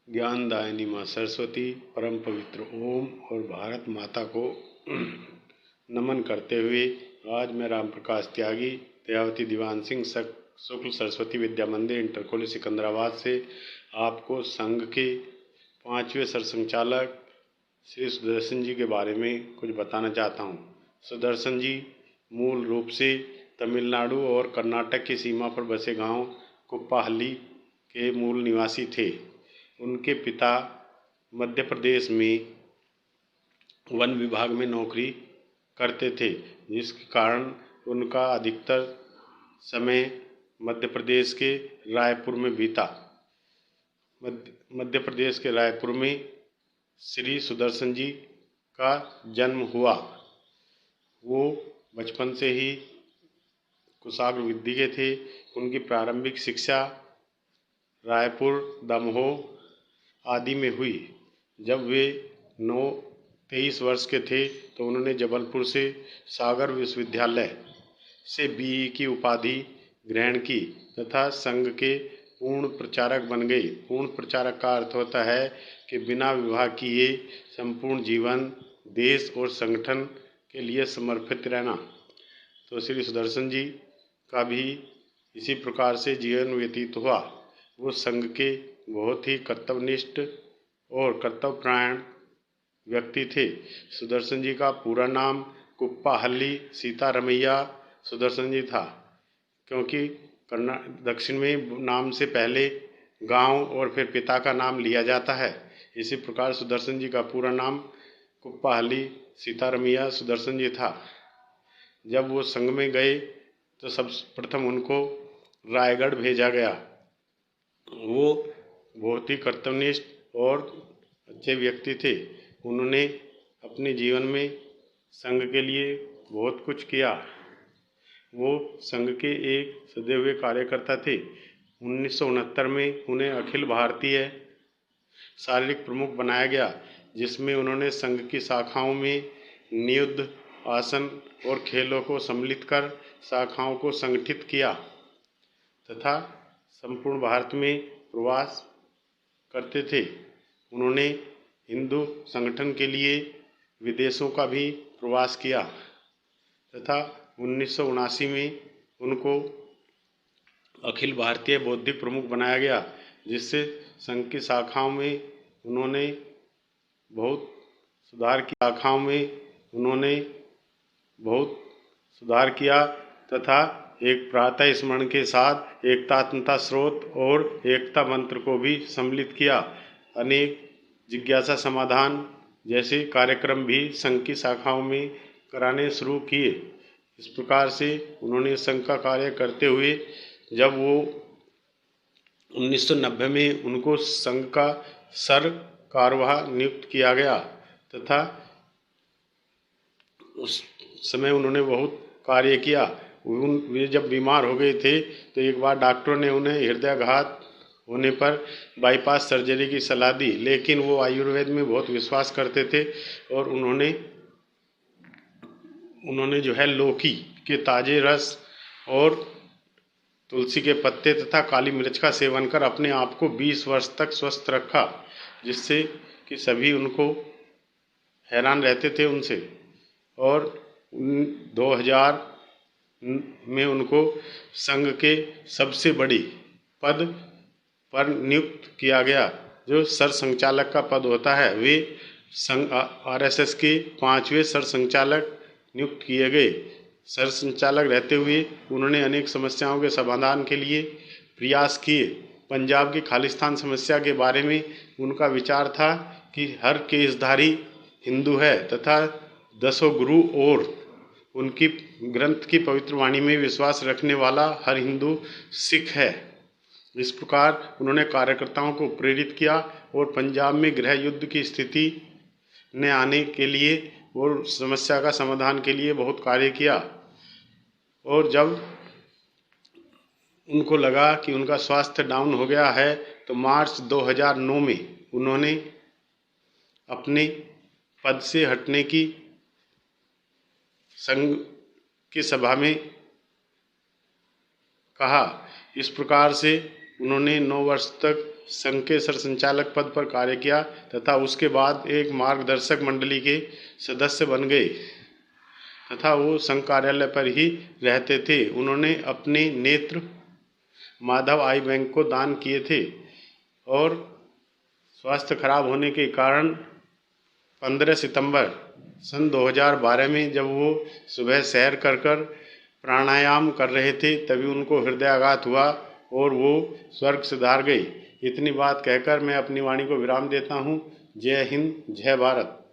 ज्ञानदायिनी माँ सरस्वती परम पवित्र ओम और भारत माता को नमन करते हुए आज मैं राम प्रकाश त्यागी दयावती दीवान सिंह शुक्ल सरस्वती विद्या मंदिर इंटर कॉलेज सिकंदराबाद से आपको संघ के 5वें सरसंघचालक श्री सुदर्शन जी के बारे में कुछ बताना चाहता हूँ। सुदर्शन जी मूल रूप से तमिलनाडु और कर्नाटक की सीमा पर बसे गांव कुप्पाहल्ली के मूल निवासी थे। उनके पिता मध्य प्रदेश में वन विभाग में नौकरी करते थे, जिसके कारण उनका अधिकतर समय मध्य प्रदेश के रायपुर में बीता। मध्य प्रदेश के रायपुर में श्री सुदर्शन जी का जन्म हुआ। वो बचपन से ही कुशाग्र बुद्धि के थे। उनकी प्रारंभिक शिक्षा रायपुर, दमोह आदि में हुई। जब वे 23 वर्ष के थे तो उन्होंने जबलपुर से सागर विश्वविद्यालय से बीई की उपाधि ग्रहण की तथा संघ के पूर्ण प्रचारक बन गए। पूर्ण प्रचारक का अर्थ होता है कि बिना विवाह किए संपूर्ण जीवन देश और संगठन के लिए समर्पित रहना। तो श्री सुदर्शन जी का भी इसी प्रकार से जीवन व्यतीत हुआ। वो संघ के बहुत ही कर्तव्यनिष्ठ और कर्तव्यपरायण व्यक्ति थे। सुदर्शन जी का पूरा नाम कुप्पाहल्ली सीतारमैया सुदर्शन जी था, क्योंकि दक्षिण में नाम से पहले गांव और फिर पिता का नाम लिया जाता है। इसी प्रकार सुदर्शन जी का पूरा नाम कुप्पाहल्ली सीतारमैया सुदर्शन जी था। जब वो संघ में गए तो सर्वप्रथम उनको रायगढ़ भेजा गया। वो बहुत ही कर्तव्यनिष्ठ और अच्छे व्यक्ति थे। उन्होंने अपने जीवन में संघ के लिए बहुत कुछ किया। वो संघ के एक सदे हुए कार्यकर्ता थे। 1969 में उन्हें अखिल भारतीय शारीरिक प्रमुख बनाया गया, जिसमें उन्होंने संघ की शाखाओं में नियुद्ध, आसन और खेलों को सम्मिलित कर शाखाओं को संगठित किया तथा संपूर्ण भारत में प्रवास करते थे। उन्होंने हिंदू संगठन के लिए विदेशों का भी प्रवास किया तथा 1979 में उनको अखिल भारतीय बौद्धिक प्रमुख बनाया गया, जिससे संघ की शाखाओं में उन्होंने बहुत सुधार किया तथा एक प्रातः स्मरण के साथ एकता स्रोत और एकता मंत्र को भी सम्मिलित किया। अनेक जिज्ञासा समाधान जैसे कार्यक्रम भी संघ की शाखाओं में कराने शुरू किए। इस प्रकार से उन्होंने संघ का कार्य करते हुए जब वो 1990 में उनको संघ का सर कार्यवाह नियुक्त किया गया तथा उस समय उन्होंने बहुत कार्य किया। वे जब बीमार हो गए थे तो एक बार डॉक्टरों ने उन्हें हृदयाघात होने पर बाईपास सर्जरी की सलाह दी, लेकिन वो आयुर्वेद में बहुत विश्वास करते थे और उन्होंने जो है लौकी के ताजे रस और तुलसी के पत्ते तथा काली मिर्च का सेवन कर अपने आप को 20 वर्ष तक स्वस्थ रखा, जिससे कि सभी उनको हैरान रहते थे उनसे। और 2000 में उनको संघ के सबसे बड़ी पद पर नियुक्त किया गया, जो सरसंघचालक का पद होता है। वे संघ आरएसएस के 5वें सरसंघचालक नियुक्त किए गए। सरसंघचालक रहते हुए उन्होंने अनेक समस्याओं के समाधान के लिए प्रयास किए। पंजाब की खालिस्तान समस्या के बारे में उनका विचार था कि हर केसधारी हिंदू है तथा 10 गुरु और उनकी ग्रंथ की पवित्र वाणी में विश्वास रखने वाला हर हिंदू सिख है। इस प्रकार उन्होंने कार्यकर्ताओं को प्रेरित किया और पंजाब में गृह युद्ध की स्थिति ने आने के लिए और समस्या का समाधान के लिए बहुत कार्य किया। और जब उनको लगा कि उनका स्वास्थ्य डाउन हो गया है तो मार्च 2009 में उन्होंने अपने पद से हटने की संघ की सभा में कहा। इस प्रकार से उन्होंने 9 वर्ष तक संघ के सरसंचालक पद पर कार्य किया तथा उसके बाद एक मार्गदर्शक मंडली के सदस्य बन गए तथा वो संघ कार्यालय पर ही रहते थे। उन्होंने अपने नेत्र माधव आई बैंक को दान किए थे और स्वास्थ्य खराब होने के कारण 15 सितंबर सन 2012 में जब वो सुबह सैर कर प्राणायाम कर रहे थे तभी उनको हृदयाघात हुआ और वो स्वर्ग सिधार गए। इतनी बात कहकर मैं अपनी वाणी को विराम देता हूँ। जय हिंद, जय भारत।